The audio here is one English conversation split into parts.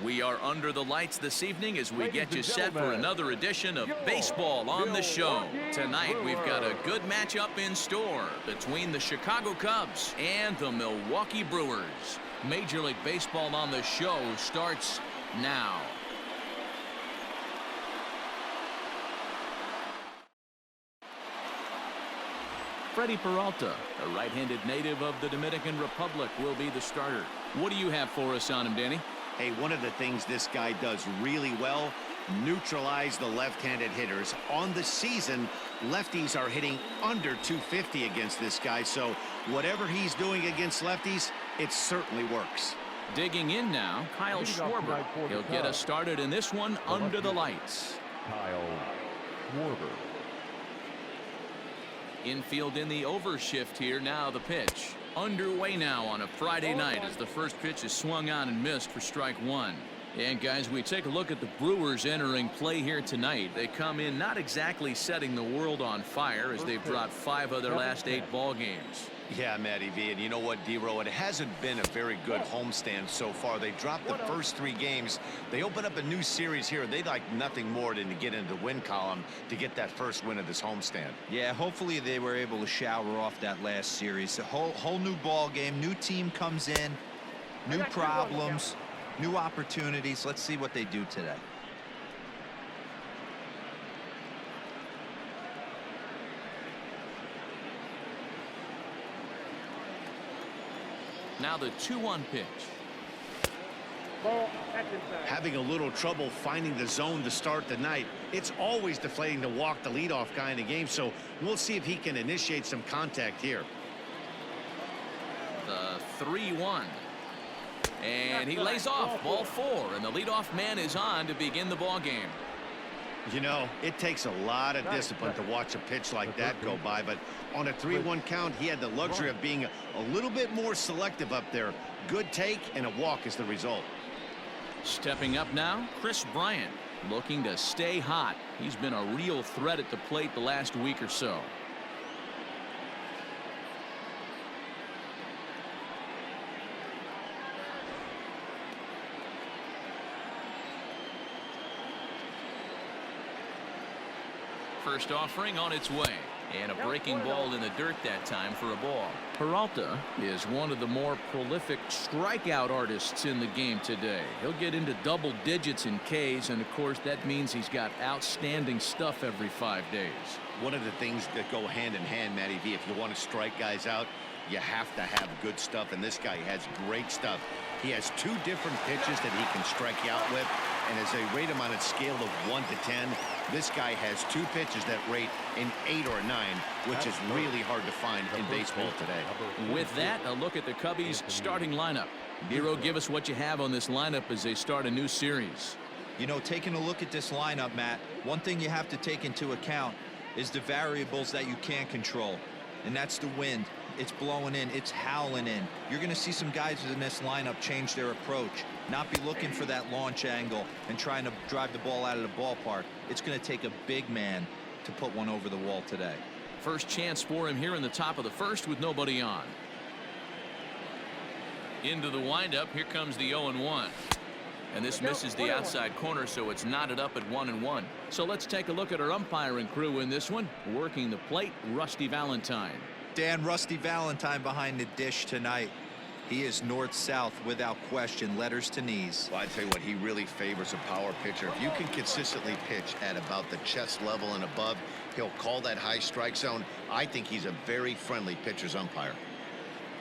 We are under the lights this evening as we get you set for another edition of Baseball on the Show. Tonight we've got a good matchup in store between the Chicago Cubs and the Milwaukee Brewers. Major League Baseball on the Show starts now. Freddie Peralta, a right-handed native of the Dominican Republic, will be the starter. What do you have for us on him, Danny? Hey, one of the things this guy does really well, neutralize the left-handed hitters. On the season, lefties are hitting under 250 against this guy, so whatever he's doing against lefties, it certainly works. Digging in now, Kyle Schwarber. He'll get us started in this one under the lights. Kyle Schwarber. Infield in the overshift here. Now the pitch. Underway now on a Friday night as the first pitch is swung on and missed for strike one. And guys, we take a look at the Brewers entering play here tonight. They come in not exactly setting the world on fire as they've dropped 5 of their last 8 ball games. Yeah, Matty V, and you know what, D-Row, it hasn't been a very good homestand so far. They dropped the first 3 games. They open up a new series here. They'd like nothing more than to get into the win column to get that first win of this homestand. Yeah, hopefully they were able to shower off that last series. A whole new ball game, new team comes in, new problems, new opportunities. Let's see what they do today. Now the 2-1 pitch. Having a little trouble finding the zone to start the night. It's always deflating to walk the leadoff guy in the game, so we'll see if he can initiate some contact here. The 3-1. And he lays off ball 4, and the leadoff man is on to begin the ball game. You know, it takes a lot of discipline to watch a pitch like that go by, but on a 3-1 count, he had the luxury of being a little bit more selective up there. Good take and a walk is the result. Stepping up now, Chris Bryant, looking to stay hot. He's been a real threat at the plate the last week or so. First offering on its way, and a breaking ball in the dirt that time for a ball. Peralta is one of the more prolific strikeout artists in the game today. He'll get into double digits in Ks, and of course that means he's got outstanding stuff every 5 days. One of the things that go hand in hand, Matty V, if you want to strike guys out, you have to have good stuff, and this guy has great stuff. He has 2 different pitches that he can strike you out with, and as they rate him on a scale of 1 to 10, this guy has 2 pitches that rate an 8 or a 9, which is really hard to find in baseball today. With that, a look at the Cubbies' starting lineup. Hero, give us what you have on this lineup as they start a new series. You know, taking a look at this lineup, Matt, one thing you have to take into account is the variables that you can't control, and that's the wind. It's blowing in, it's howling in. You're going to see some guys in this lineup change their approach, not be looking for that launch angle and trying to drive the ball out of the ballpark. It's going to take a big man to put one over the wall today. First chance for him here in the top of the first with nobody on. Into the windup, here comes the 0-1. And this misses the outside corner, so it's knotted up at 1-1. So let's take a look at our umpiring crew in this one. Working the plate, Rusty Valentine. Dan, Rusty Valentine behind the dish tonight. He is north-south without question, letters to knees. Well, I tell you what, he really favors a power pitcher. If you can consistently pitch at about the chest level and above, he'll call that high strike zone. I think he's a very friendly pitcher's umpire.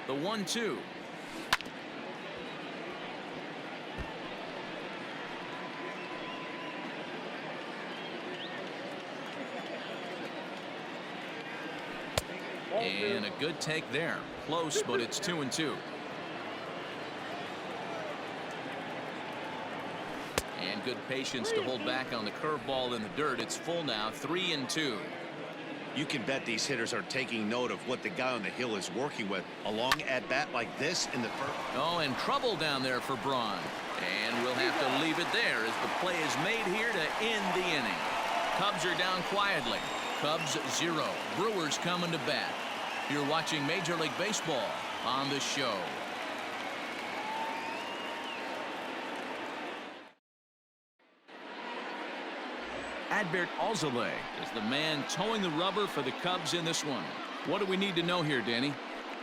The 1-2. And a good take there. Close, but it's 2-2. And good patience to hold back on the curveball in the dirt. It's full now, 3-2. You can bet these hitters are taking note of what the guy on the hill is working with. A long at-bat like this in the first. Oh, and trouble down there for Braun. And we'll have to leave it there as the play is made here to end the inning. Cubs are down quietly. Cubs 0. Brewers coming to bat. You're watching Major League Baseball on the Show. Adbert Alzolay is the man towing the rubber for the Cubs in this one. What do we need to know here, Danny?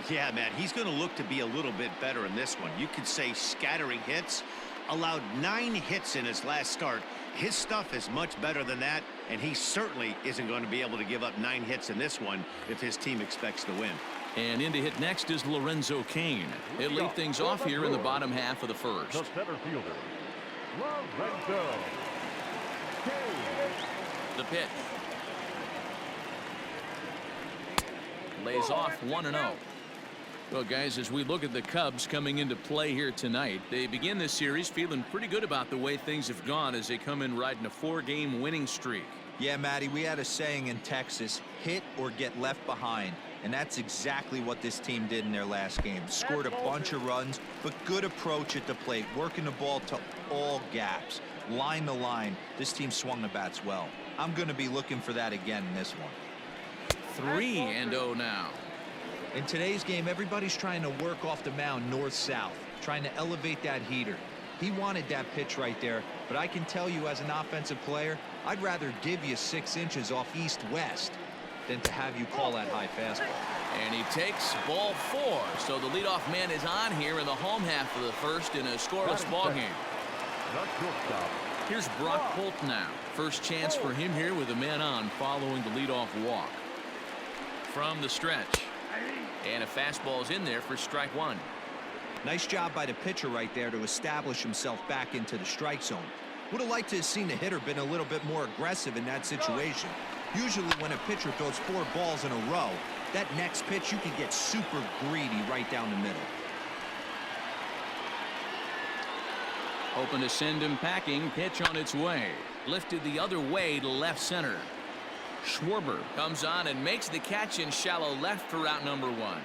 Yeah, Matt, he's going to look to be a little bit better in this one. You could say scattering hits. Allowed 9 hits in his last start. His stuff is much better than that, and he certainly isn't going to be able to give up 9 hits in this one if his team expects to win. And in to hit next is Lorenzo Cain. He'll lead things off here in the bottom half of the first. The center fielder, Lorenzo Cain. The pitch. Lays off 1-0. Well, guys, as we look at the Cubs coming into play here tonight, they begin this series feeling pretty good about the way things have gone as they come in riding a 4-game winning streak. Yeah, Matty, we had a saying in Texas, hit or get left behind. And that's exactly what this team did in their last game. Scored a bunch of runs, but good approach at the plate, working the ball to all gaps. Line to line, this team swung the bats well. I'm going to be looking for that again in this one. 3-0 now. In today's game, everybody's trying to work off the mound north-south, trying to elevate that heater. He wanted that pitch right there, but I can tell you as an offensive player, I'd rather give you 6 inches off east-west than to have you call that high fastball. And he takes ball 4. So the leadoff man is on here in the home half of the first in a scoreless ball game. Here's Brock Holt now. First chance for him here with a man on following the leadoff walk. From the stretch. And a fastball is in there for strike 1. Nice job by the pitcher right there to establish himself back into the strike zone. Would have liked to have seen the hitter been a little bit more aggressive in that situation. Usually when a pitcher throws 4 balls in a row, that next pitch you can get super greedy right down the middle. Hoping to send him packing. Pitch on its way. Lifted the other way to left center. Schwarber comes on and makes the catch in shallow left for out number 1.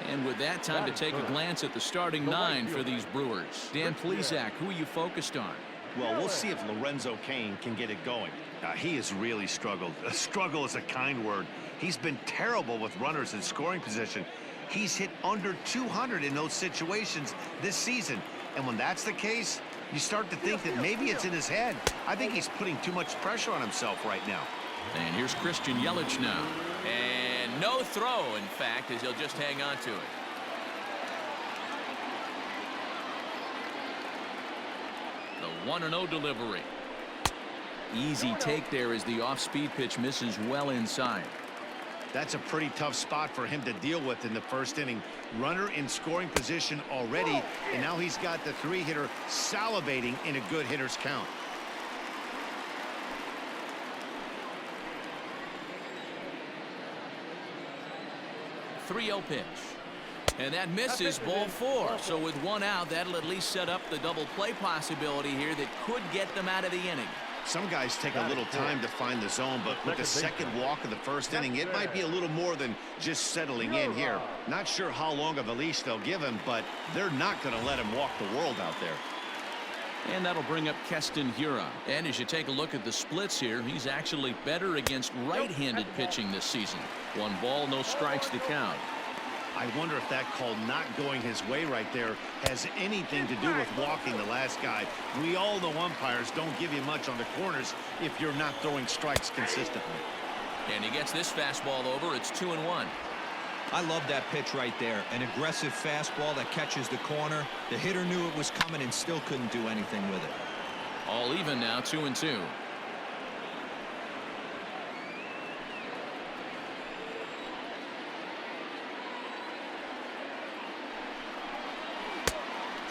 And with that, time to take a glance at the starting 9 for these Brewers. Dan Plesac, who are you focused on? Well, we'll see if Lorenzo Cain can get it going. He has really struggled. Struggle is a kind word. He's been terrible with runners in scoring position. He's hit under 200 in those situations this season. And when that's the case, you start to think that maybe it's in his head. I think he's putting too much pressure on himself right now. And here's Christian Yelich now. And no throw, in fact, as he'll just hang on to it. The 1-0 delivery. Easy take there as the off-speed pitch misses well inside. That's a pretty tough spot for him to deal with in the first inning. Runner in scoring position already, and now he's got the 3-hitter salivating in a good hitter's count. The 3-0 pitch. And that misses ball 4. So with 1 out, that'll at least set up the double play possibility here that could get them out of the inning. Some guys take a little time to find the zone, but with the second walk of the first inning, it might be a little more than just settling in here. Not sure how long of a leash they'll give him, but they're not going to let him walk the world out there. And that'll bring up Keston Hiura. And as you take a look at the splits here, he's actually better against right-handed pitching this season. 1 ball, no strikes to count. I wonder if that call not going his way right there has anything to do with walking the last guy. We all know umpires don't give you much on the corners if you're not throwing strikes consistently. And he gets this fastball over. It's 2-1. I love that pitch right there. An aggressive fastball that catches the corner. The hitter knew it was coming and still couldn't do anything with it. All even now, 2-2.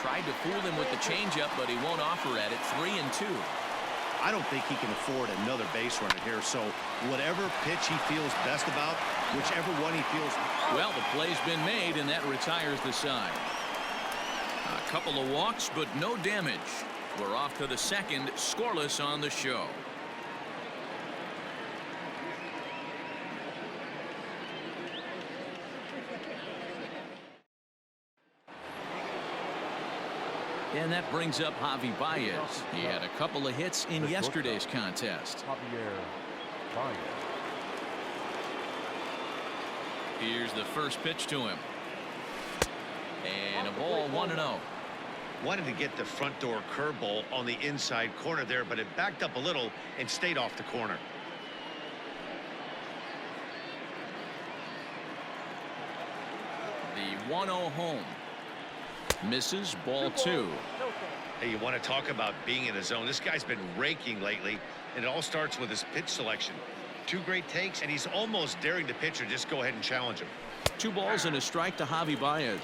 Tried to fool him with the changeup, but he won't offer at it. 3-2. I don't think he can afford another base runner here, so whatever pitch he feels best about, whichever one he feels. Well, the play's been made, and that retires the side. A couple of walks, but no damage. We're off to the second, scoreless on the show. And that brings up Javi Baez. He had a couple of hits in yesterday's contest. Here's the first pitch to him. And a ball, 1-0. Wanted to get the front door curveball on the inside corner there, but it backed up a little and stayed off the corner. The 1-0 home. Misses, ball 2. Hey, you want to talk about being in a zone. This guy's been raking lately, and it all starts with his pitch selection. 2 great takes, and he's almost daring the pitcher just go ahead and challenge him. 2 balls and a strike to Javi Baez.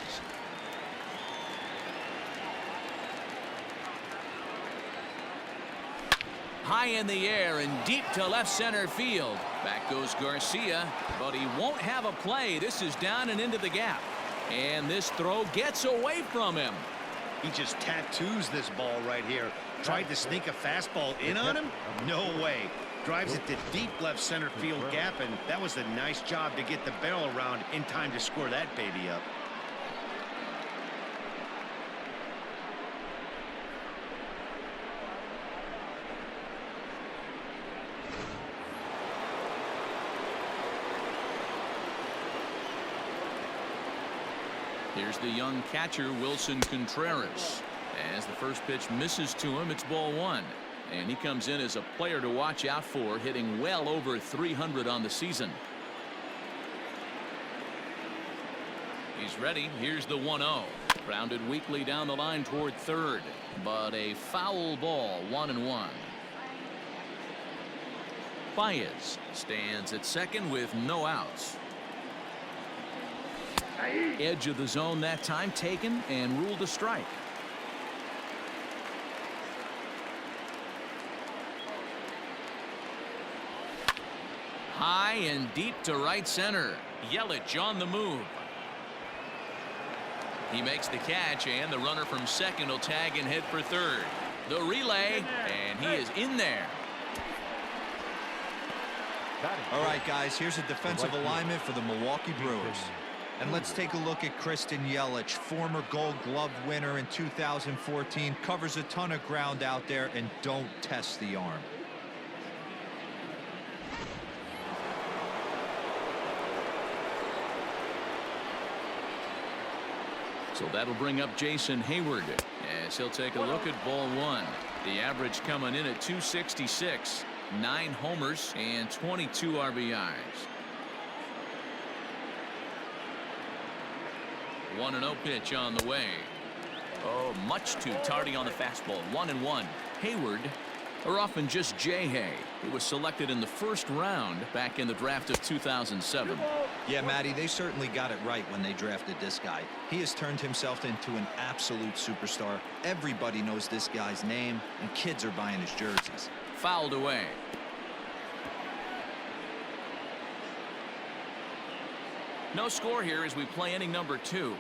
High in the air and deep to left center field. Back goes Garcia, but he won't have a play. This is down and into the gap. And this throw gets away from him. He just tattoos this ball right here. Tried to sneak a fastball in on him? No way. Drives it to deep left center field gap, and that was a nice job to get the barrel around in time to score that baby up. Here's the young catcher, Wilson Contreras. As the first pitch misses to him, it's ball 1. And he comes in as a player to watch out for, hitting well over 300 on the season. He's ready. Here's the 1-0. Grounded weakly down the line toward third. But a foul ball, 1-1. Baez stands at second with no outs. Edge of the zone that time taken and ruled a strike. High and deep to right center. Yelich on the move. He makes the catch, and the runner from second will tag and head for third. The relay, and he is in there. All right, guys, here's a defensive alignment for the Milwaukee Brewers. And let's take a look at Christian Yelich, former Gold Glove winner in 2014, covers a ton of ground out there, and don't test the arm. So that'll bring up Jason Hayward as he'll take a look at ball 1. The average coming in at 266, 9 homers and 22 RBIs. 1-0 pitch on the way. Oh, much too tardy on the fastball. 1-1. Hayward, or often just J-Hay, who was selected in the first round back in the draft of 2007. Yeah, Matty, they certainly got it right when they drafted this guy. He has turned himself into an absolute superstar. Everybody knows this guy's name, and kids are buying his jerseys. Fouled away. No score here as we play inning number 2.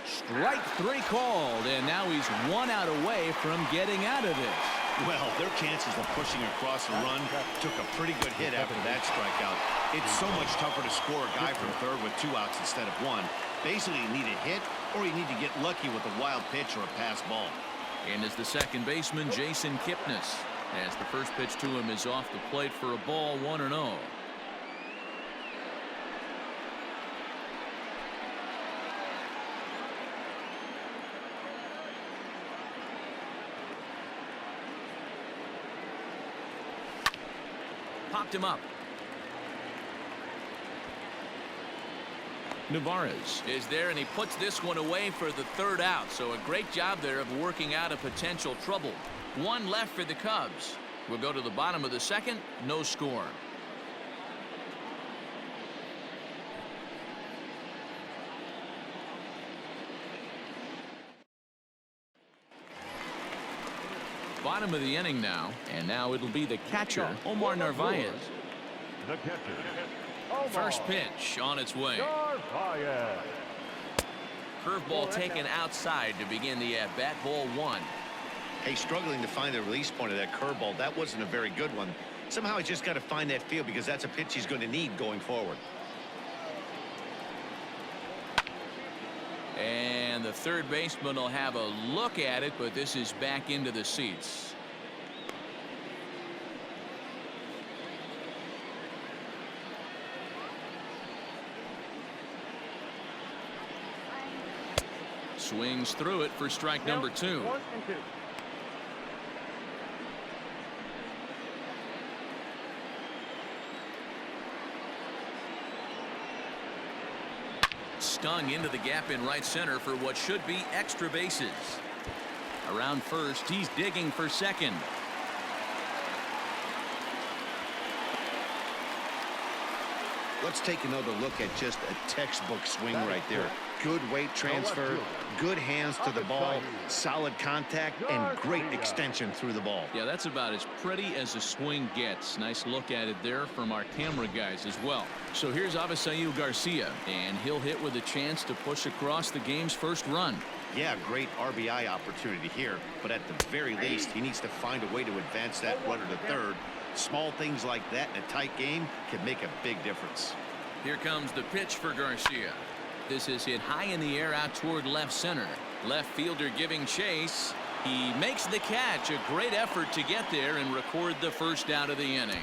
Strike 3 called, and now he's 1 out away from getting out of this. Well, their chances of pushing across a run took a pretty good hit after that strikeout. It's so much tougher to score a guy from third with 2 outs instead of 1. Basically, you need a hit, or you need to get lucky with a wild pitch or a pass ball. And as the second baseman, Jason Kipnis, as the first pitch to him is off the plate for a ball, 1-0. Popped him up. Navarez is there, and he puts this one away for the 3rd out. So a great job there of working out a potential trouble. 1 left for the Cubs. We'll go to the bottom of the 2nd. No score. Bottom of the inning now, and now it'll be the catcher, Omar Narvaez. The catcher, First pitch on its way. Narvaez. Curveball taken outside to begin the at-bat. Ball 1. Hey, struggling to find the release point of that curveball. That wasn't a very good one. Somehow he's just got to find that feel, because that's a pitch he's going to need going forward. And the third baseman will have a look at it, but this is back into the seats. Swings through it for strike number 2. 1 and 2. Stung into the gap in right center for what should be extra bases. Around first, he's digging for second. Let's take another look at just a textbook swing right there. Good weight transfer, good hands to the ball, solid contact, and great extension through the ball. Yeah, that's about as pretty as a swing gets. Nice look at it there from our camera guys as well. So here's Avisail Garcia, and he'll hit with a chance to push across the game's first run. Yeah, great RBI opportunity here, but at the very least, he needs to find a way to advance that runner to third. Small things like that in a tight game can make a big difference. Here comes the pitch for Garcia. This is hit high in the air out toward left center. Left fielder giving chase. He makes the catch. A great effort to get there and record the first out of the inning.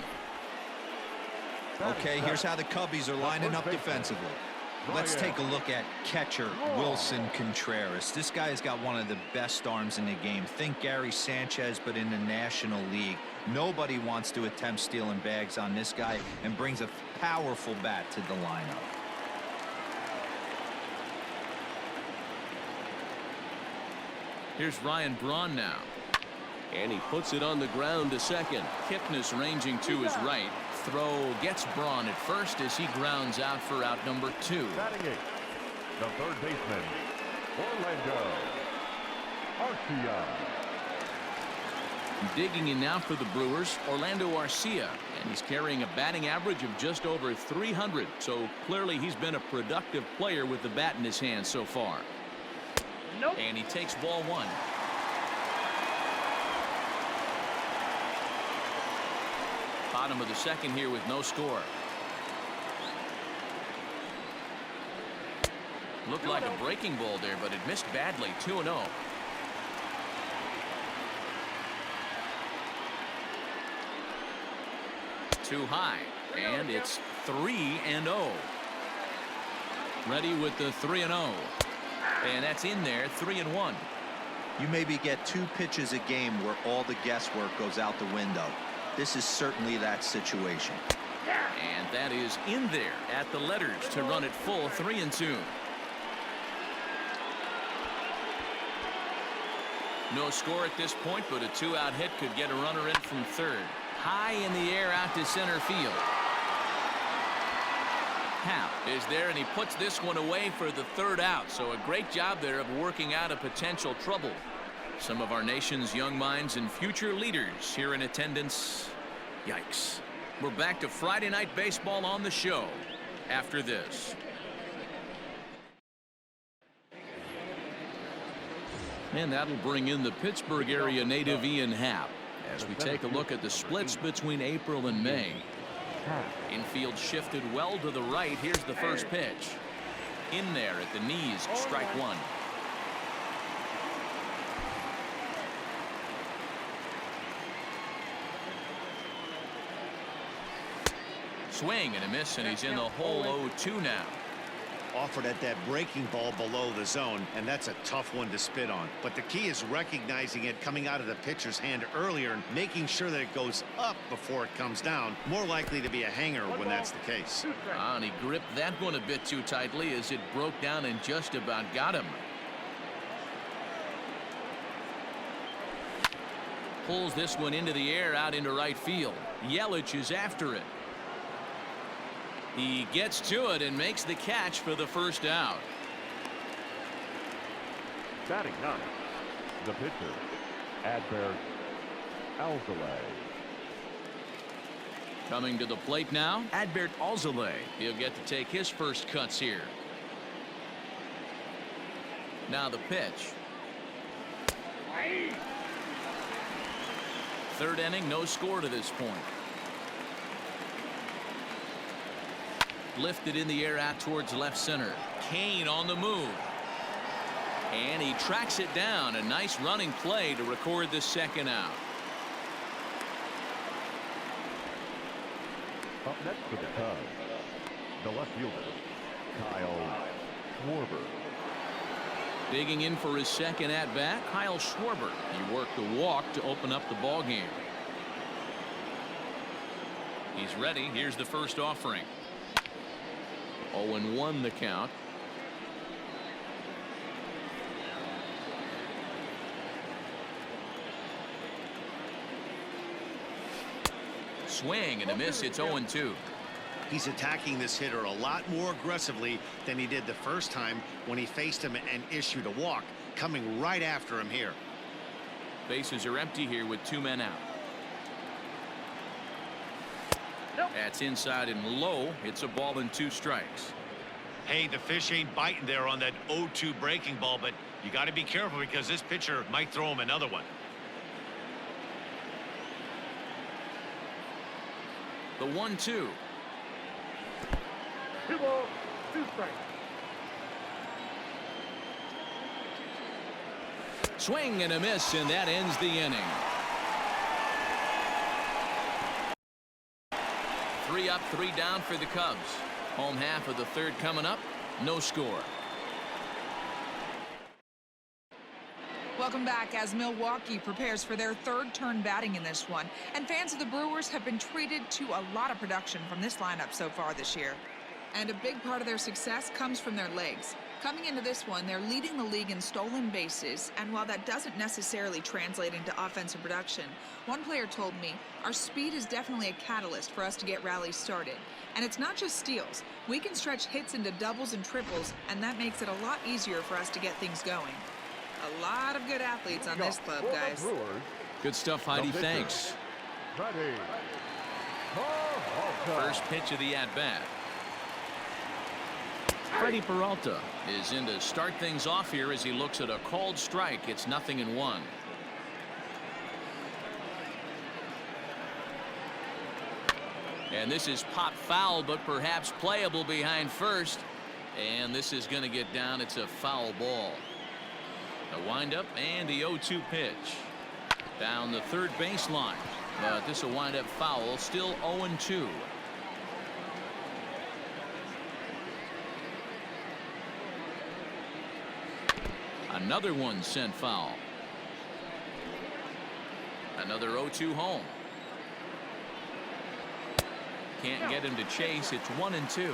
Okay, here's how the Cubbies are lining up defensively. Let's take a look at catcher Wilson Contreras. This guy has got one of the best arms in the game. Think Gary Sanchez, but in the National League. Nobody wants to attempt stealing bags on this guy, and brings a powerful bat to the lineup. Here's Ryan Braun now. And he puts it on the ground to second. Kipnis ranging to his right. Throw gets Braun at first as he grounds out for out number 2. Batting 8, the third baseman, Orlando Arcia. Digging in now for the Brewers, Orlando Arcia, and he's carrying a batting average of just over 300, so clearly he's been a productive player with the bat in his hand so far. Nope. And he takes ball 1. Bottom of the second here with no score. Looked like a breaking ball there, but it missed badly. 2-0. Too high, and it's 3-0. Ready with the 3-0, and that's in there. 3-1. You maybe get 2 pitches a game where all the guesswork goes out the window. This is certainly that situation. And that is in there at the letters to run it full. 3-2. No score at this point, but a 2-out hit could get a runner in from third. High in the air out to center field. Hal is there, and he puts this one away for the 3rd out. So a great job there of working out a potential trouble. Some of our nation's young minds and future leaders here in attendance. Yikes. We're back to Friday Night Baseball on the show after this. And that'll bring in the Pittsburgh area native Ian Happ as we take a look at the splits between April and May. Infield shifted well to the right. Here's the first pitch. In there at the knees, strike 1. Swing and a miss, and he's in the hole. 0-2 now. Offered at that breaking ball below the zone, and that's a tough one to spit on. But the key is recognizing it coming out of the pitcher's hand earlier and making sure that it goes up before it comes down. More likely to be a hanger when that's the case. And he gripped that one a bit too tightly as it broke down and just about got him. Pulls this one into the air out into right field. Yelich is after it. He gets to it and makes the catch for the first out. Batting 9, the pitcher, Adbert Alzolay. Coming to the plate now, Adbert Alzolay. He'll get to take his first cuts here. Now the pitch. 3rd inning, no score to this point. Lifted in the air out towards left center. Kane on the move. And he tracks it down. A nice running play to record the 2nd out. Up next for the Cubs, the left fielder, Kyle Schwarber. Digging in for his second at-bat, Kyle Schwarber. He worked the walk to open up the ball game. He's ready. Here's the first offering. 0-1 the count. Swing and a miss. It's 0-2. He's attacking this hitter a lot more aggressively than he did the first time when he faced him and issued a walk, coming right after him here. Bases are empty here with 2 men out. That's inside and low. It's a ball and 2 strikes. Hey, the fish ain't biting there on that 0-2 breaking ball, but you got to be careful because this pitcher might throw him another one. The 1-2. 2 balls, 2 strikes. Swing and a miss, and that ends the inning. 3 up, 3 down for the Cubs. Home half of the third coming up. No score. Welcome back as Milwaukee prepares for their third turn batting in this one. And fans of the Brewers have been treated to a lot of production from this lineup so far this year. And a big part of their success comes from their legs. Coming into this one, they're leading the league in stolen bases, and while that doesn't necessarily translate into offensive production, one player told me, our speed is definitely a catalyst for us to get rallies started. And it's not just steals. We can stretch hits into doubles and triples, and that makes it a lot easier for us to get things going. A lot of good athletes on this club, guys. Good stuff, Heidi. Thanks. Ready. First pitch of the at-bat. Freddie Peralta is in to start things off here as he looks at a called strike. It's 0-1. And this is pop foul, but perhaps playable behind first. And this is going to get down. It's a foul ball. A windup and the 0-2 pitch. Down the third baseline. But this will wind up foul. Still 0-2. Another one sent foul. Another 0-2 home. Can't get him to chase. It's 1-2.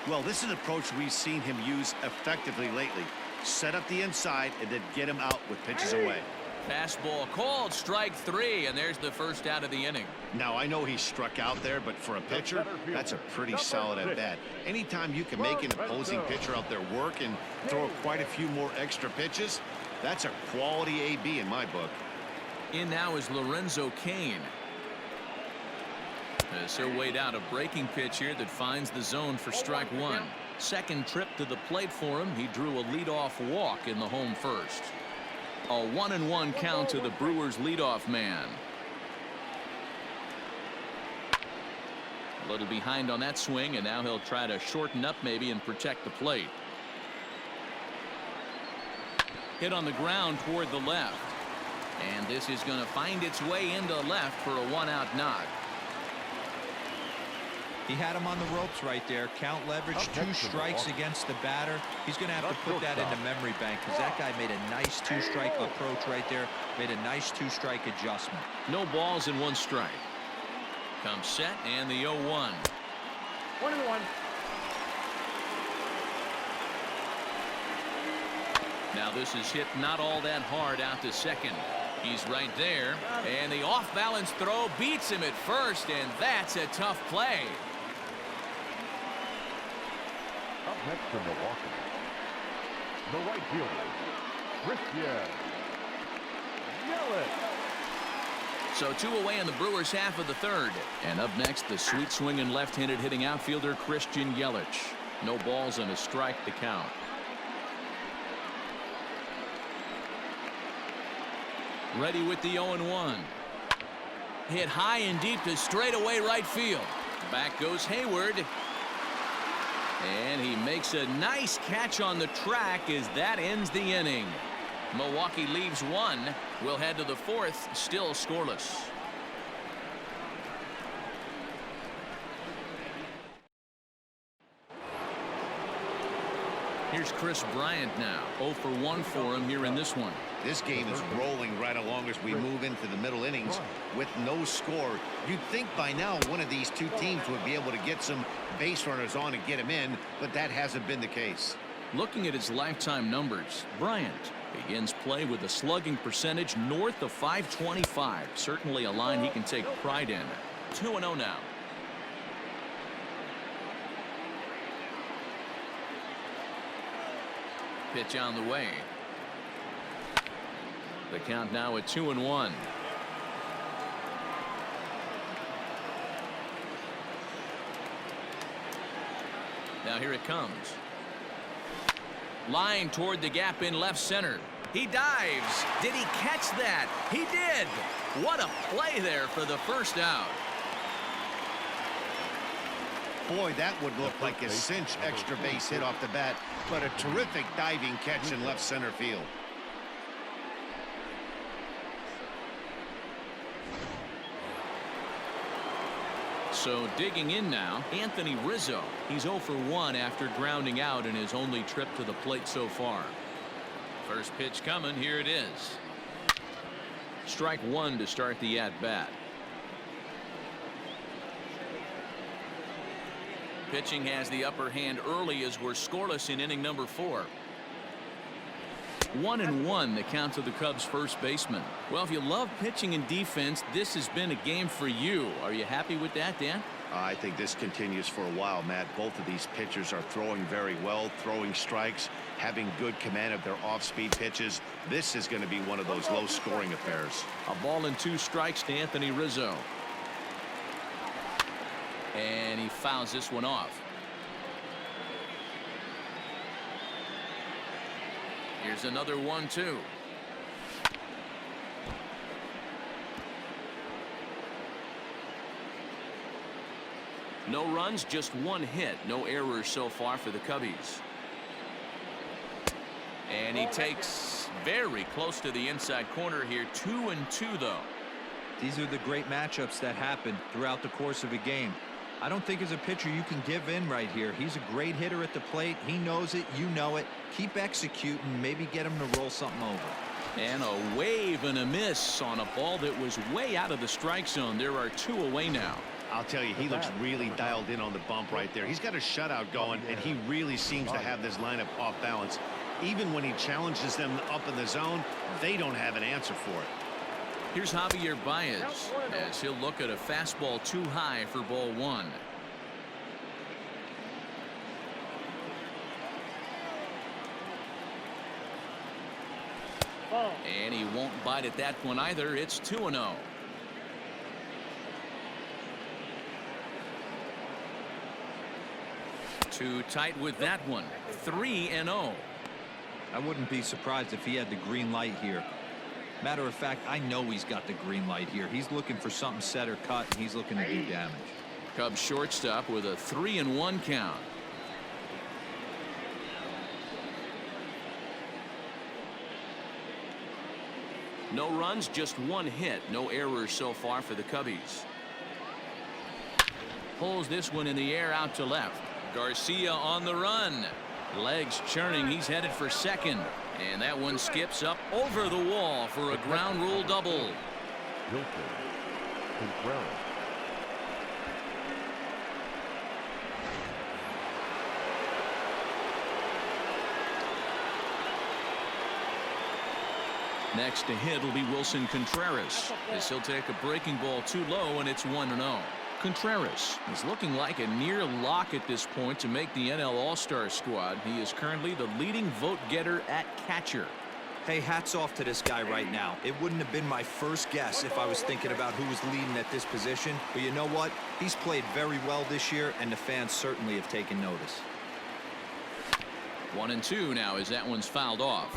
Well, this is an approach we've seen him use effectively lately. Set up the inside and then get him out with pitches away. Fastball called, strike 3, and there's the first out of the inning. Now, I know he struck out there, but for a pitcher, that's a pretty solid at-bat. Anytime you can make an opposing pitcher out there work and throw quite a few more extra pitches, that's a quality AB in my book. In now is Lorenzo Cain. As he'll wait out a breaking pitch here that finds the zone for strike 1. Second trip to the plate for him. He drew a leadoff walk in the home first. A 1-1 count to the Brewers leadoff man. A little behind on that swing, and now he'll try to shorten up maybe and protect the plate. Hit on the ground toward the left. And this is going to find its way into left for a 1-out knock. He had him on the ropes right there. Count leverage, 2 strikes against the batter. He's going to have to put that into memory bank because that guy made a nice 2-strike approach right there. Made a nice 2-strike adjustment. No balls and 1 strike. Comes set and the 0-1. 1-1. Now this is hit not all that hard out to second. He's right there, and the off-balance throw beats him at first, and that's a tough play. Up next for Milwaukee, the right fielder, Christian Yelich. So 2 away in the Brewers half of the third. And up next, the sweet swinging left-handed hitting outfielder Christian Yelich. No balls and a strike to count. Ready with the 0-1. Hit high and deep to straightaway right field. Back goes Hayward. And he makes a nice catch on the track as that ends the inning. Milwaukee leaves 1. We'll head to the 4th, still scoreless. Here's Chris Bryant now. 0 for 1 for him here in this one. This game is rolling right along as we move into the middle innings with no score. You'd think by now one of these two teams would be able to get some base runners on and get him in, but that hasn't been the case. Looking at his lifetime numbers, Bryant begins play with a slugging percentage north of .525. Certainly a line he can take pride in. 2-0 now. Pitch on the way. The count now at 2-1. Now here it comes. Line toward the gap in left center. He dives. Did he catch that? He did. What a play there for the first out. Boy, that would look like a cinch extra base hit off the bat, but a terrific diving catch in left center field. So digging in now, Anthony Rizzo. He's 0 for 1 after grounding out in his only trip to the plate so far. First pitch coming. Here it is. Strike one to start the at-bat. Pitching has the upper hand early as we're scoreless in inning number 4. 1-1 the count to the Cubs first baseman. Well, if you love pitching and defense, this has been a game for you. Are you happy with that, Dan? I think this continues for a while, Matt. Both of these pitchers are throwing very well, throwing strikes, having good command of their off-speed pitches. This is going to be one of those low-scoring affairs. A ball and 2 strikes to Anthony Rizzo. And he fouls this one off. Here's another 1-2. No runs, just 1 hit. No errors so far for the Cubbies. And he takes very close to the inside corner here. 2-2 though. These are the great matchups that happen throughout the course of a game. I don't think as a pitcher you can give in right here. He's a great hitter at the plate. He knows it. You know it. Keep executing. Maybe get him to roll something over. And a wave and a miss on a ball that was way out of the strike zone. There are 2 away now. I'll tell you, he looks really dialed in on the bump right there. He's got a shutout going, and he really seems to have this lineup off balance. Even when he challenges them up in the zone, they don't have an answer for it. Here's Javier Baez as he'll look at a fastball too high for ball 1. And he won't bite at that one either. It's 2-0. Too tight with that one. 3-0. I wouldn't be surprised if he had the green light here. Matter of fact, I know he's got the green light here. He's looking for something set or cut, and he's looking to do damage. Cubs shortstop with a 3-1 count. No runs, just 1 hit. No errors so far for the Cubbies. Pulls this one in the air out to left. Garcia on the run. Legs churning. He's headed for second. And that one skips up over the wall for a ground rule double. Next to hit will be Wilson Contreras as he'll take a breaking ball too low, and it's 1-0. Contreras is looking like a near lock at this point to make the NL All-Star squad. He is currently the leading vote getter at catcher. Hey, hats off to this guy right now. It wouldn't have been my first guess if I was thinking about who was leading at this position. But you know what? He's played very well this year, and the fans certainly have taken notice. 1-2 now as that one's fouled off.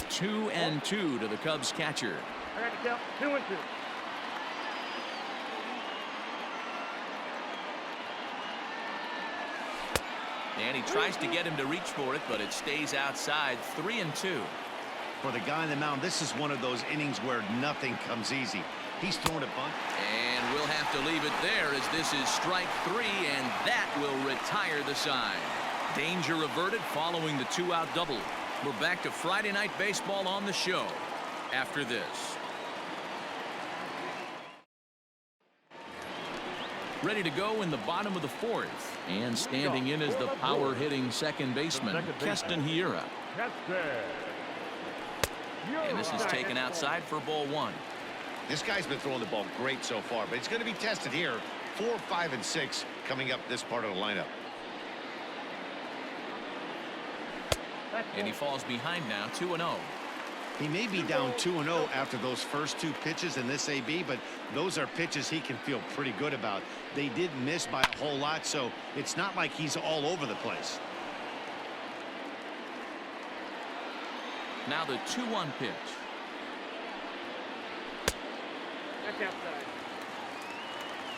Two and 2 to the Cubs catcher. I got to count 2-2. And he tries to get him to reach for it, but it stays outside. 3-2. For the guy on the mound, this is one of those innings where nothing comes easy. He's thrown a bunt. And we'll have to leave it there as this is strike 3, and that will retire the side. Danger averted following the 2-out double. We're back to Friday Night Baseball on the show after this. Ready to go in the bottom of the 4th. And standing in is the power-hitting second baseman, Keston Hiura. And this is taken outside for ball 1. This guy's been throwing the ball great so far, but it's going to be tested here. 4, 5, and 6 coming up this part of the lineup. And he falls behind now, 2-0. He may be down 2-0 after those first 2 pitches in this AB, but those are pitches he can feel pretty good about. They did miss by a whole lot, so it's not like he's all over the place. Now the 2-1 pitch.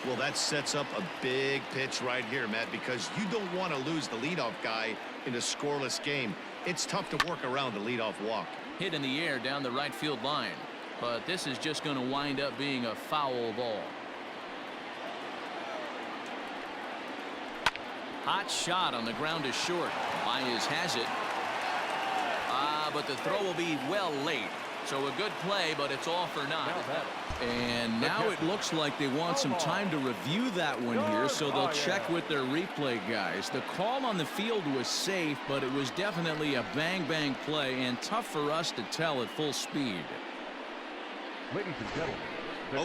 Well, that sets up a big pitch right here, Matt, because you don't want to lose the leadoff guy in a scoreless game. It's tough to work around the leadoff walk. Hit in the air down the right field line, but this is just going to wind up being a foul ball. Hot shot on the ground is short. Baez has it. But the throw will be well late. So a good play, but it's all for naught. And now it looks like they want some time to review that one here, so they'll check with their replay guys. The call on the field was safe, but it was definitely a bang-bang play and tough for us to tell at full speed. Ladies and gentlemen.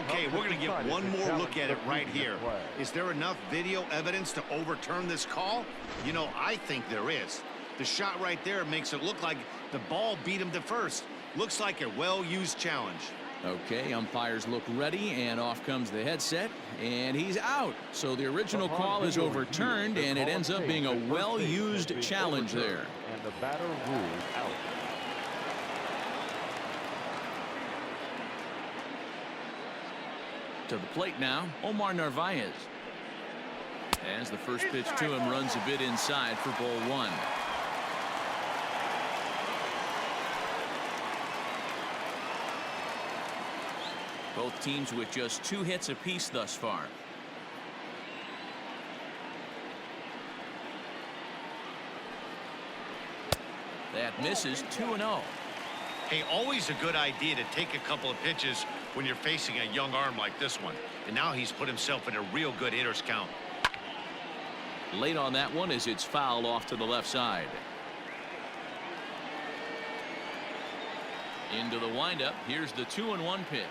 Okay, we're going to get one more look at it right here. Is there enough video evidence to overturn this call? You know, I think there is. The shot right there makes it look like the ball beat him to first. Looks like a well-used challenge. Okay, umpires look ready, and off comes the headset, and he's out. So the original call is overturned, and it ends up being a well-used challenge there. And the batter rules out. To the plate now, Omar Narvaez. As the first pitch to him runs a bit inside for ball 1. Both teams with just 2 hits apiece thus far. That misses, 2-0. Hey, always a good idea to take a couple of pitches when you're facing a young arm like this one. And now he's put himself in a real good hitter's count. Late on that one as it's fouled off to the left side. Into the windup. Here's the 2-1 pitch.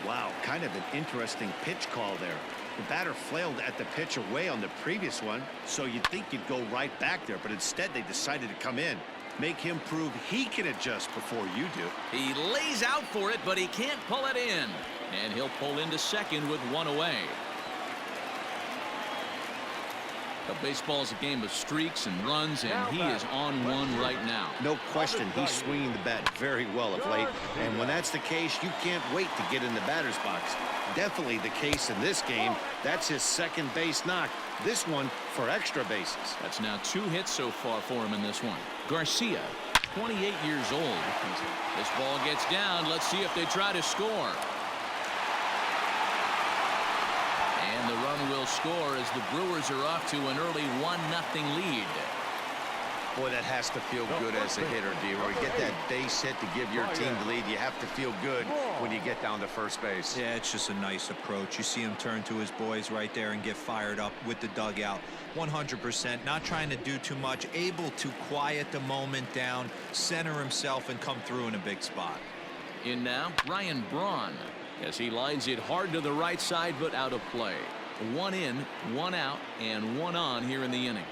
Wow, kind of an interesting pitch call there. The batter flailed at the pitch away on the previous one, so you'd think you'd go right back there, but instead they decided to come in. Make him prove he can adjust before you do. He lays out for it, but he can't pull it in. And he'll pull into second with 1 away. Baseball is a game of streaks and runs, and he is on one right now. No question, he's swinging the bat very well of late, and when that's the case, you can't wait to get in the batter's box. Definitely the case in this game. That's his second base knock. This one for extra bases. That's now 2 hits so far for him in this one. Garcia, 28 years old. This ball gets down. Let's see if they try to score. And the run will score as the Brewers are off to an early 1-0 lead. Boy, that has to feel good as a hitter, D-Roy. Get that base hit to give your team the lead. You have to feel good when you get down to first base. Yeah, it's just a nice approach. You see him turn to his boys right there and get fired up with the dugout. 100%, not trying to do too much, able to quiet the moment down, center himself, and come through in a big spot. In now, Ryan Braun, as he lines it hard to the right side, but out of play. 1 in, 1 out, and 1 on here in the inning.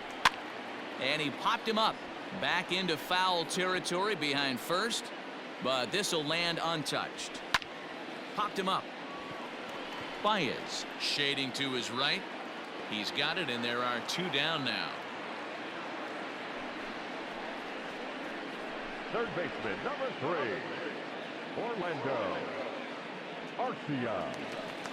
And he popped him up back into foul territory behind first, but this will land untouched. Popped him up. Baez shading to his right. He's got it, and there are 2 down now. Third baseman, number 3, Orlando Arcia.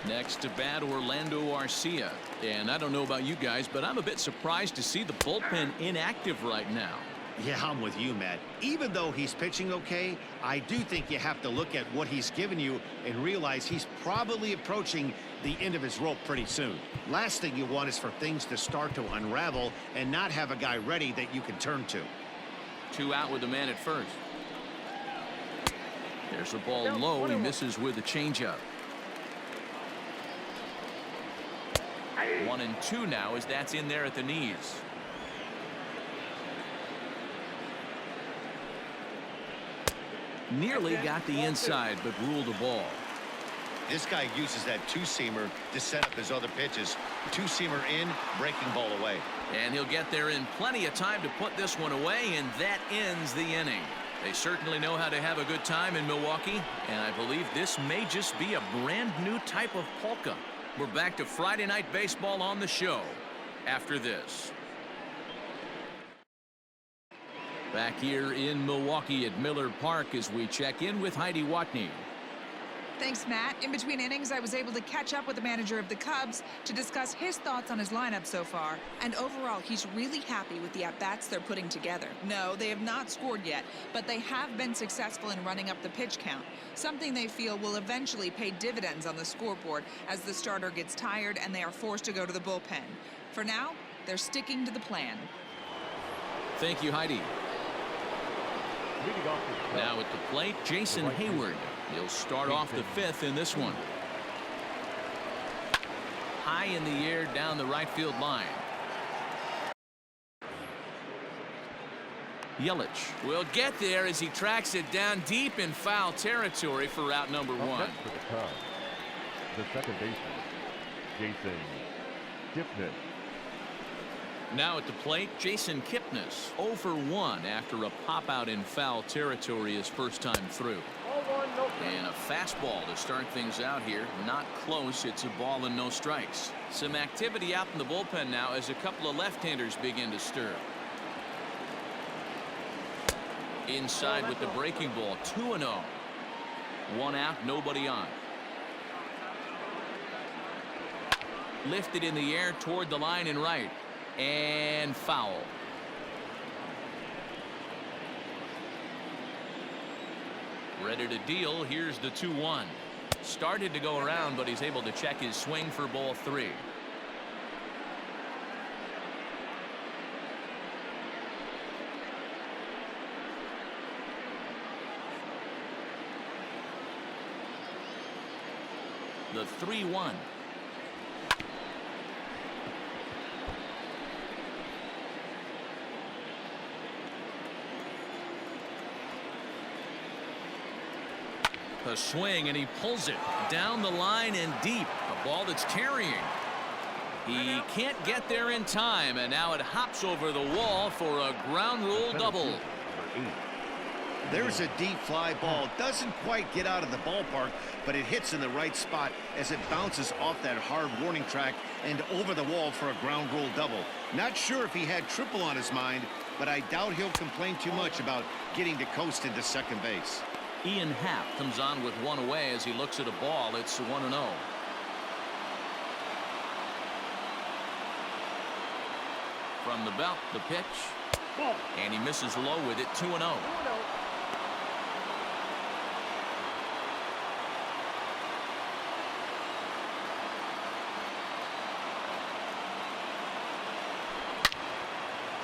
Next to bat, Orlando Arcia. And I don't know about you guys, but I'm a bit surprised to see the bullpen inactive right now. Yeah, I'm with you, Matt. Even though he's pitching okay, I do think you have to look at what he's given you and realize he's probably approaching the end of his rope pretty soon. Last thing you want is for things to start to unravel and not have a guy ready that you can turn to. 2 out with the man at first. There's a ball low. He misses with a changeup. 1-2 now as that's in there at the knees. Nearly got the inside, but ruled a ball. This guy uses that two-seamer to set up his other pitches. Two-seamer in, breaking ball away. And he'll get there in plenty of time to put this one away, and that ends the inning. They certainly know how to have a good time in Milwaukee, and I believe this may just be a brand new type of polka. We're back to Friday Night Baseball on the show after this. Back here in Milwaukee at Miller Park as we check in with Heidi Watney. Thanks, Matt. In between innings, I was able to catch up with the manager of the Cubs to discuss his thoughts on his lineup so far. And overall, he's really happy with the at-bats they're putting together. No, they have not scored yet, but they have been successful in running up the pitch count, something they feel will eventually pay dividends on the scoreboard as the starter gets tired and they are forced to go to the bullpen. For now, they're sticking to the plan. Thank you, Heidi. Now at the plate, Jason Hayward. He'll start off the 5th in this one. High in the air down the right field line. Yelich will get there as he tracks it down deep in foul territory for out number 1. For the Cubs, the second baseman, Jason Kipnis. Now at the plate, Jason Kipnis, 0 for 1 after a pop out in foul territory his first time through. And a fastball to start things out here. Not close. It's a ball and no strikes. Some activity out in the bullpen now as a couple of left-handers begin to stir. Inside with the breaking ball, 2-0. 1 out, nobody on. Lifted in the air toward the line and right. And foul. Ready to deal. Here's the 2-1. Started to go around, but he's able to check his swing for ball 3. The 3-1. A swing, and he pulls it down the line and deep. A ball that's carrying. He can't get there in time, and now it hops over the wall for a ground rule double. There's a deep fly ball. Doesn't quite get out of the ballpark, but it hits in the right spot as it bounces off that hard warning track and over the wall for a ground rule double. Not sure if he had triple on his mind, but I doubt he'll complain too much about getting to coast into second base. Ian Happ comes on with 1 away as he looks at a ball. It's 1-0. From the belt, the pitch. And he misses low with it, 2-0.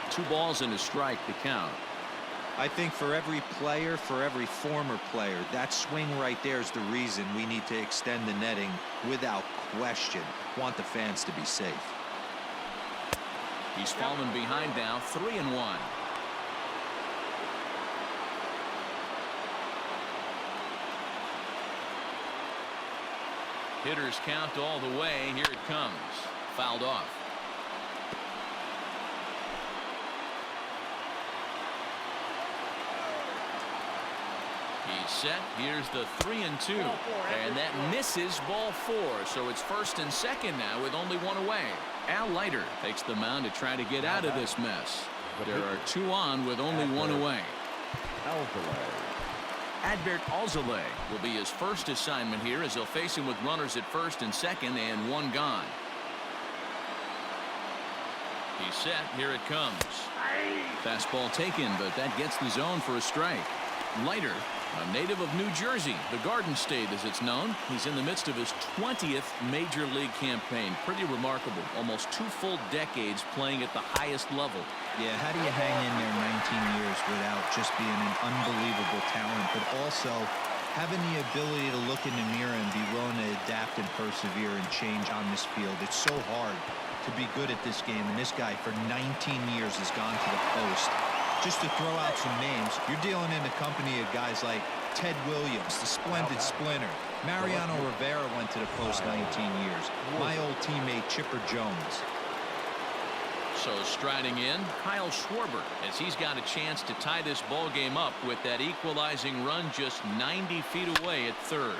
Two balls and a strike to count. I think for every player, for every former player, that swing right there is the reason we need to extend the netting without question. Want the fans to be safe. He's fallen behind now, 3-1. Hitters count all the way. Here it comes. Fouled off. He's set. Here's the 3-2. And that misses ball 4. So it's first and second now with only 1 away. Al Leiter takes the mound to try to get out of this mess. There are 2 on with only 1 away. Adbert Alzolay will be his first assignment here as they'll face him with runners at first and second and one gone. He's set. Here it comes. Fastball taken, but that gets the zone for a strike. Leiter, a native of New Jersey, the Garden State as it's known. He's in the midst of his 20th major league campaign. Pretty remarkable. Almost 2 full decades playing at the highest level. Yeah, how do you hang in there 19 years without just being an unbelievable talent, but also having the ability to look in the mirror and be willing to adapt and persevere and change on this field? It's so hard to be good at this game, and this guy for 19 years has gone to the post. Just to throw out some names, you're dealing in the company of guys like Ted Williams, the splendid splinter. Mariano Rivera went to the post 19 years. My old teammate Chipper Jones. So striding in, Kyle Schwarber, as he's got a chance to tie this ball game up with that equalizing run just 90 feet away at third.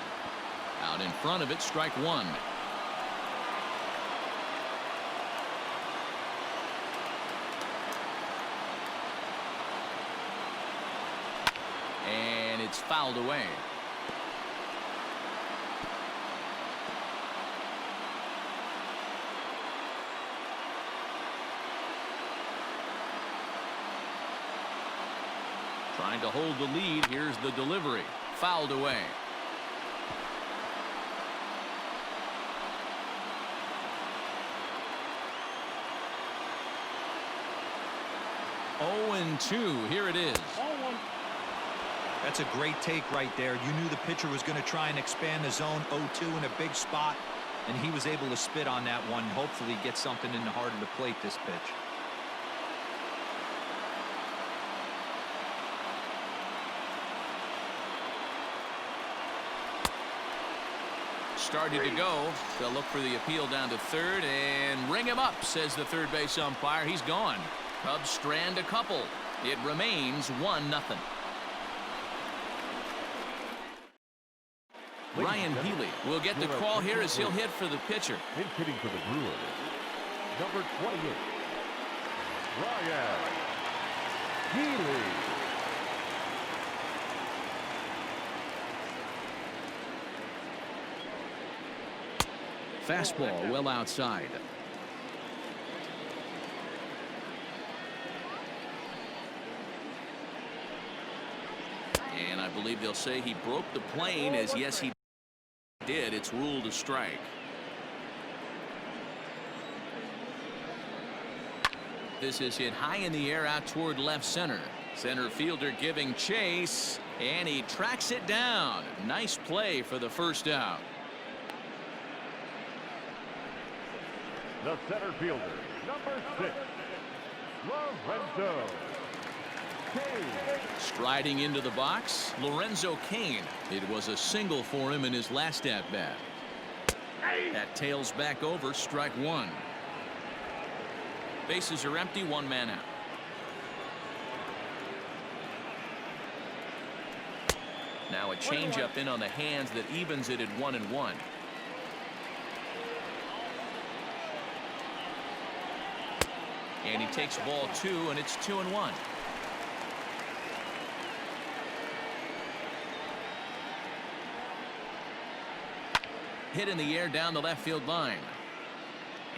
Out in front of it, strike one. And it's fouled away. Trying to hold the lead. Here's the delivery. Fouled away. Oh, and 2. Here it is. That's a great take right there. You knew the pitcher was going to try and expand the zone 0-2 in a big spot, and he was able to spit on that one. Hopefully get something in the heart of the plate this pitch. Started to go. They'll look for the appeal down to third and ring him up, says the third base umpire. He's gone. Cubs strand a couple. It remains 1-0. Ryan Healy will get the call here as he'll hit for the pitcher. In hitting for the Brewers, number 28, Ryan Healy. Fastball well outside. And I believe they'll say he broke the plane, as yes he did. It's ruled a strike. This is hit high in the air out toward left center. Center fielder giving chase, and he tracks it down. Nice play for the first out. The center fielder, number 6, Lorenzo Cain. Striding into the box, Lorenzo Cain. It was a single for him in his last at-bat. That tails back over, strike one. Bases are empty, one man out. Now a changeup in on the hands that evens it at 1-1. And he takes ball 2, and it's 2-1. Hit in the air down the left field line.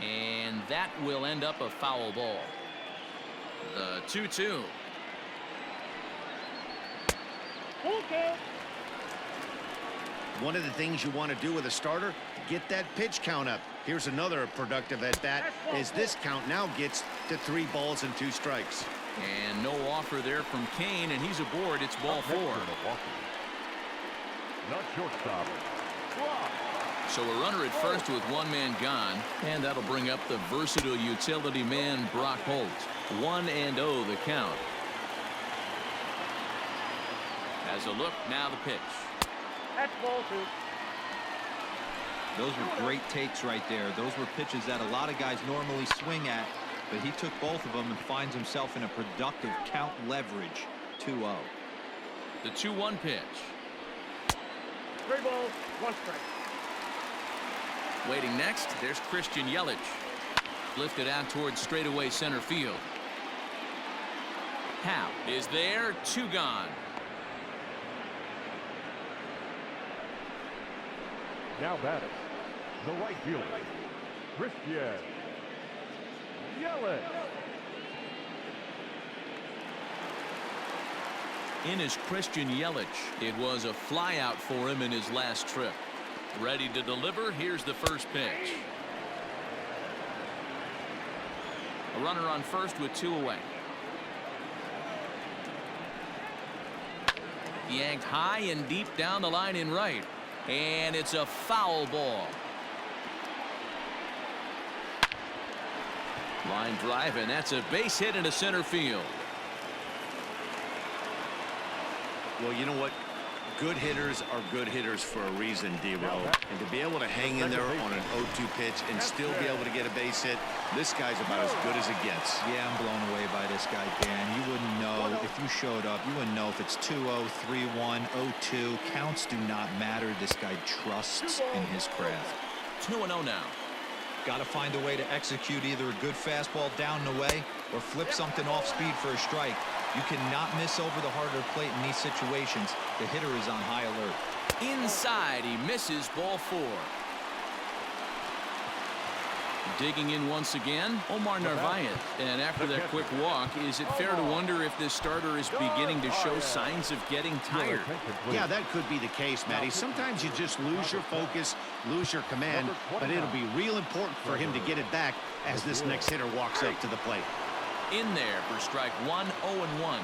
And that will end up a foul ball. The 2-2. One of the things you want to do with a starter, get that pitch count up. Here's another productive at bat as this count now gets to 3 balls and 2 strikes. And no offer there from Cain, and he's aboard. It's ball 4. Not shortstop. So a runner at first with 1 man gone, and that'll bring up the versatile utility man Brock Holt. 1-0 the count. As a look, now the pitch. That's ball 2. Those were great takes right there. Those were pitches that a lot of guys normally swing at, but he took both of them and finds himself in a productive count leverage. 2-0. The 2-1 pitch. 3 balls, 1 strike. Waiting next, there's Christian Yelich. Lifted out towards straightaway center field. Hal is there, 2 gone. Now batting, the right fielder, Christian Yelich. In is Christian Yelich. It was a flyout for him in his last trip. Ready to deliver. Here's the first pitch. A runner on first with 2 away. Yanked high and deep down the line in right. And it's a foul ball. Line drive, and that's a base hit into center field. Well, you know what? Good hitters are good hitters for a reason, D-Row. And to be able to hang in there on an 0-2 pitch and still be able to get a base hit, this guy's about as good as it gets. Yeah, I'm blown away by this guy, Dan. You wouldn't know if you showed up. You wouldn't know if it's 2-0, 3-1, 0-2. Counts do not matter. This guy trusts in his craft. 2-0 now. Got to find a way to execute either a good fastball down and away or flip something off speed for a strike. You cannot miss over the harder plate in these situations. The hitter is on high alert. Inside, he misses, ball 4. Digging in once again, Omar Narvaez. And after that quick walk, is it fair to wonder if this starter is beginning to show signs of getting tired? Yeah, that could be the case, Matty. Sometimes you just lose your focus, lose your command, but it'll be real important for him to get it back as this next hitter walks up to the plate. In there for strike 1, 0-1.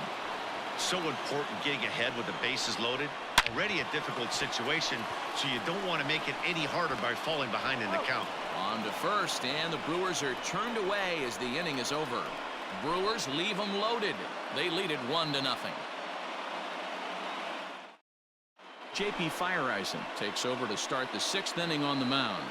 So important getting ahead with the bases loaded. Already a difficult situation, so you don't want to make it any harder by falling behind in the count. On to first, and the Brewers are turned away as the inning is over. Brewers leave them loaded. They lead it 1-0. J.P. Fireisen takes over to start the 6th inning on the mound.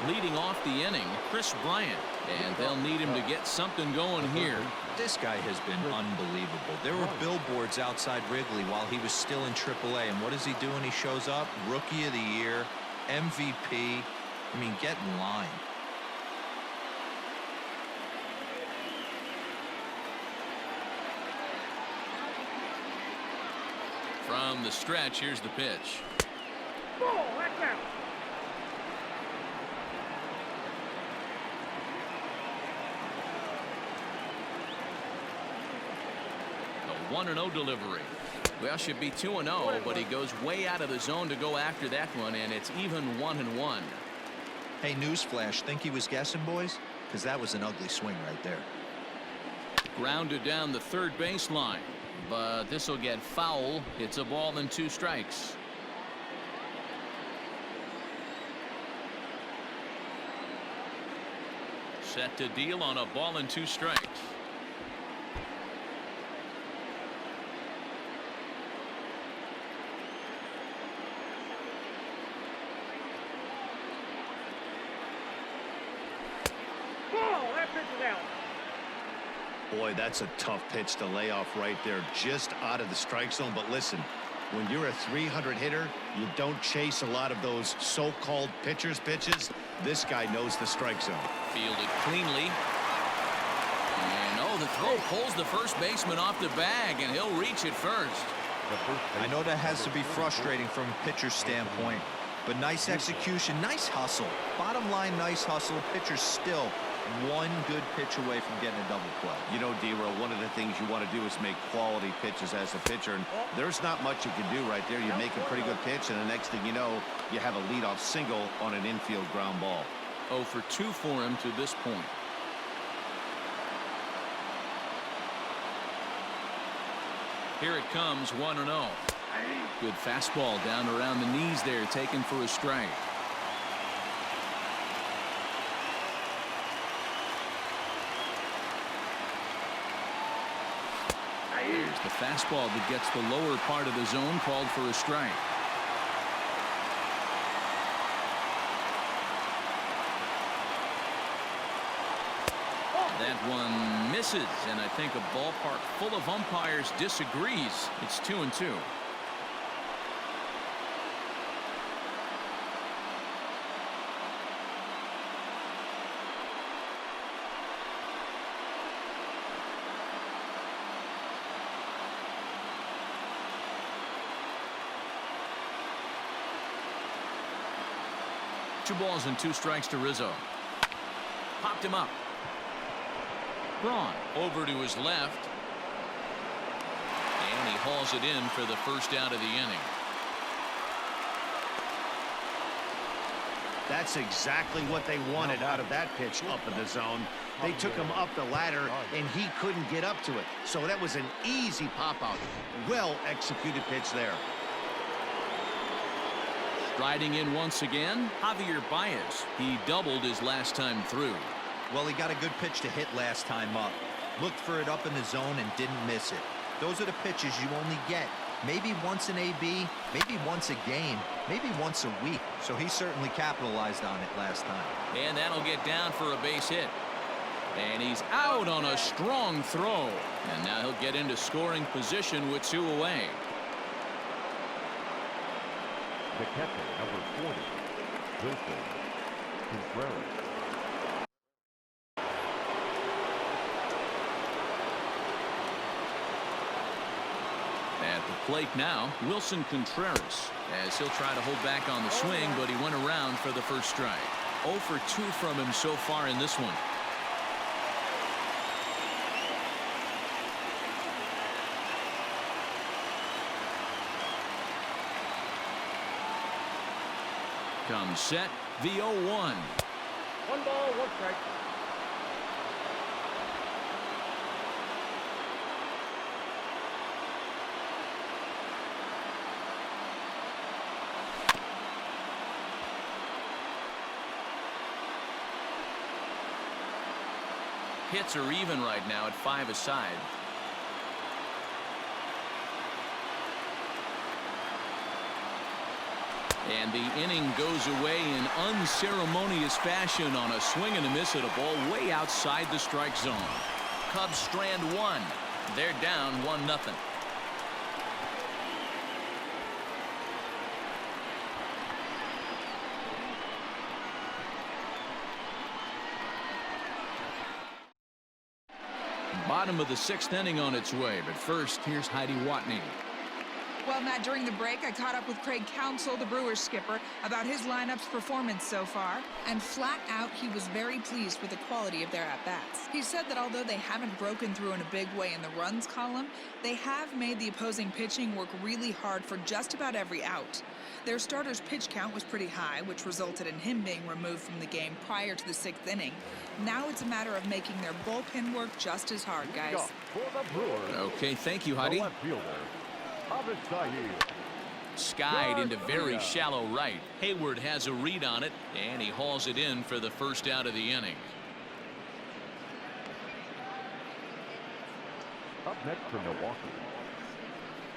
Leading off the inning, Chris Bryant, and they'll need him to get something going here. This guy has been unbelievable. There were billboards outside Wrigley while he was still in AAA, and what does he do when he shows up? Rookie of the Year, MVP. I mean, get in line. From the stretch, here's the pitch. Ball, that's out. A 1-0 delivery. Well, should be 2-0, but he goes way out of the zone to go after that one, and it's even 1-1. Hey, newsflash, think he was guessing, boys? Because that was an ugly swing right there. Grounded down the third baseline, but this will get foul. It's a ball and 2 strikes. Set to deal on a ball and 2 strikes. Boy, that's a tough pitch to lay off right there, just out of the strike zone. But listen, when you're a 300 hitter, you don't chase a lot of those so-called pitcher's pitches. This guy knows the strike zone. Fielded cleanly. And the throw pulls the first baseman off the bag, and he'll reach it first. I know that has to be frustrating from a pitcher's standpoint, but nice execution, nice hustle. Bottom line, nice hustle. Pitcher's still one good pitch away from getting a double play. You know, D-Row, one of the things you want to do is make quality pitches as a pitcher, and there's not much you can do right there. You make a pretty good pitch, and the next thing you know, you have a leadoff single on an infield ground ball. 0 for 2 for him to this point. Here it comes, 1-0. Good fastball down around the knees there, taken for a strike. Here's the fastball that gets the lower part of the zone, called for a strike. That one misses, and I think a ballpark full of umpires disagrees. It's 2-2. 2 balls and 2 strikes to Rizzo. Popped him up. Braun over to his left. And he hauls it in for the first out of the inning. That's exactly what they wanted out of that pitch up in the zone. They took him up the ladder, and he couldn't get up to it. So that was an easy pop-out. Well-executed pitch there. Striding in once again, Javier Baez. He doubled his last time through. Well, he got a good pitch to hit last time up. Looked for it up in the zone and didn't miss it. Those are the pitches you only get. Maybe once an AB, maybe once a game, maybe once a week. So he certainly capitalized on it last time. And that'll get down for a base hit. And he's out on a strong throw. And now he'll get into scoring position with 2 away. The catcher, number 40, Wilson Contreras. At the plate now, Wilson Contreras, as he'll try to hold back on the swing, but he went around for the first strike. 0 for 2 from him so far in this one. Comes set, the 0-1. 1 ball, 1 strike. Hits are even right now at 5 aside. And the inning goes away in unceremonious fashion on a swing and a miss at a ball way outside the strike zone. Cubs strand 1. They're down 1-0. Bottom of the 6th inning on its way, but first here's Heidi Watney. Well, Matt, during the break, I caught up with Craig Counsell, the Brewers skipper, about his lineup's performance so far. And flat out, he was very pleased with the quality of their at-bats. He said that although they haven't broken through in a big way in the runs column, they have made the opposing pitching work really hard for just about every out. Their starter's pitch count was pretty high, which resulted in him being removed from the game prior to the 6th inning. Now it's a matter of making their bullpen work just as hard, guys. Okay, thank you, Heidi. Skied into very shallow right. Hayward has a read on it, and he hauls it in for the first out of the inning. Up next from Milwaukee,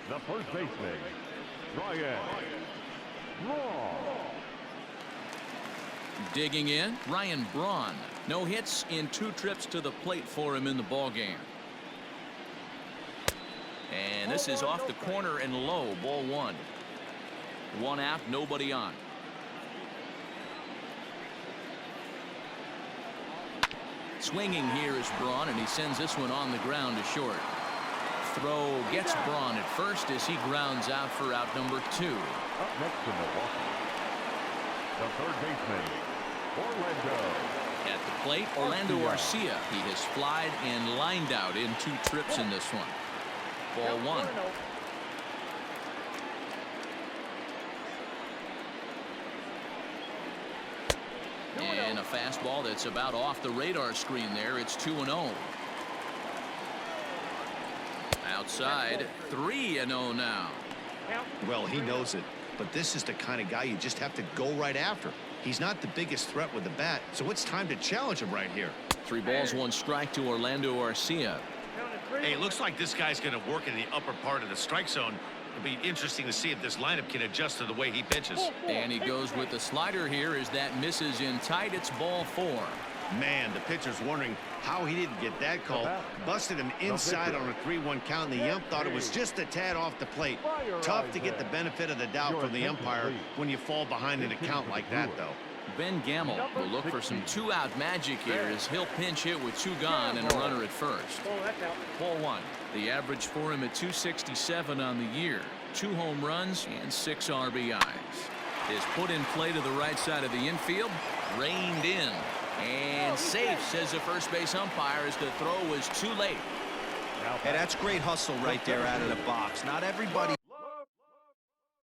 the first baseman, Ryan Braun. Digging in, Ryan Braun. No hits in 2 trips to the plate for him in the ballgame. And this is off the corner and low, ball 1. 1 out, nobody on. Swinging here is Braun, and he sends this one on the ground to short. Throw gets Braun at first as he grounds out for out number 2. Up next to Milwaukee, the third baseman, Orlando. At the plate, Orlando Arcia. He has flied and lined out in 2 trips in this one. Ball 1. And a fastball that's about off the radar screen there. It's 2-0. Outside, 3-0 now. Well, he knows it, but this is the kind of guy you just have to go right after. He's not the biggest threat with the bat, so it's time to challenge him right here. 3 balls, 1 strike to Orlando Arcia. Hey, it looks like this guy's going to work in the upper part of the strike zone. It'll be interesting to see if this lineup can adjust to the way he pitches. And he goes with the slider here as that misses in tight. It's ball 4. Man, the pitcher's wondering how he didn't get that call. Busted him inside on a 3-1 count, and the ump thought it was just a tad off the plate. Tough to get the benefit of the doubt from the umpire when you fall behind in a count like that, though. Ben Gamble will look for some 2-out magic here as he'll pinch hit with 2 gone and a runner at first. Ball 1. The average for him at 267 on the year. 2 home runs and 6 RBIs. is put in play to the right side of the infield. Reined in. And safe, says the first base umpire, as the throw was too late. Hey, that's great hustle right there out of the box. Not everybody